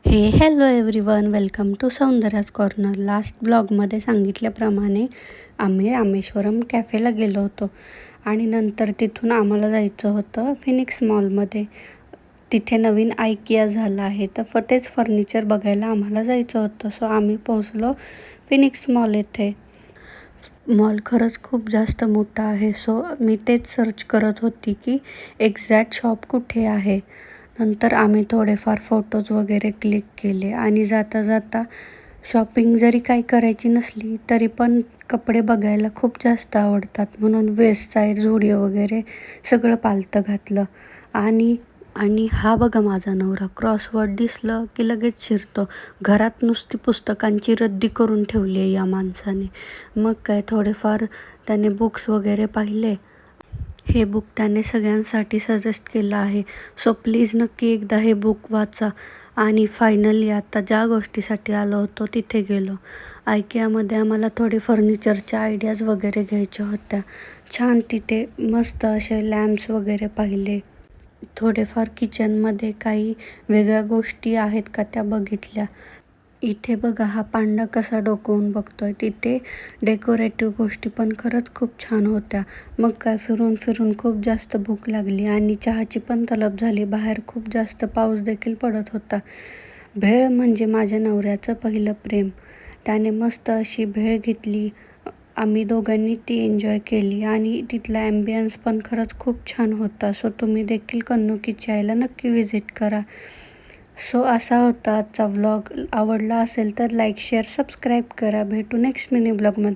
Hello everyone, welcome to Saundarya's corner. Last ब्लॉगमध्ये सांगितल्याप्रमाणे आम्ही रामेश्वरम कॅफेला गेलो होतो आणि नंतर तिथून आम्हाला जायचं होतं फिनिक्स मॉलमध्ये. तिथे नवीन आयकिया झालं आहे, तर तेच फर्निचर बघायला आम्हाला जायचं होतं. सो आम्ही पोहोचलो फिनिक्स मॉल येथे. मॉल खरंच खूप जास्त मोठा आहे. सो मी तेच सर्च करत होती की एक्झॅक्ट शॉप कुठे आहे. नंतर आम्ही थोडेफार फोटोज वगैरे क्लिक केले आणि जाता जाता शॉपिंग जरी काही करायची नसली तरी पण कपडे बघायला खूप जास्त आवडतात, म्हणून वेस्ट साईड, झुडिओ वगैरे सगळं पालतं घातलं. आणि आणि हा बघा माझा नवरा, क्रॉसवर्ड दिसलं की लगेच शिरतो. घरात नुसती पुस्तकांची रद्दी करून ठेवली आहे या माणसाने. मग काय, थोडेफार त्याने बुक्स वगैरे पाहिले. हे बुक त्याने सगळ्यांसाठी सजेस्ट केलं आहे. सो प्लीज नक्की एकदा हे बुक वाचा. आणि फायनली आता ज्या गोष्टीसाठी आलो होतो तिथे गेलो. आयकियामध्ये आम्हाला थोडे फर्निचरच्या आयडियाज वगैरे घ्यायच्या होत्या. छान तिथे मस्त असे लॅम्प्स वगैरे पाहिले. थोडेफार किचनमध्ये काही वेगळ्या गोष्टी आहेत का त्या बघितल्या. इथे बघा हा पांडा कसा डोकवून बघतोय. तिथे डेकोरेटिव्ह गोष्टी पण खरंच खूप छान होत्या. मग काय, फिरून फिरून खूप जास्त भूक लागली आणि चहाची पण तलब झाली. बाहेर खूप जास्त पाऊस देखील पडत होता. भेळ म्हणजे माझ्या नवऱ्याचं पहिलं प्रेम. त्याने मस्त अशी भेळ घेतली. आम्ही दोघांनी ती एन्जॉय केली आणि तिथला ॲम्बियन्स पण खरंच खूप छान होता. सो तुम्ही देखील कन्नुकी चायला नक्की व्हिजिट करा. सो असा होता आजचा व्लॉग. आवडला असेल तर लाईक, शेअर, सबस्क्राईब करा. भेटू नेक्स्ट मिनी ब्लॉगमध्ये.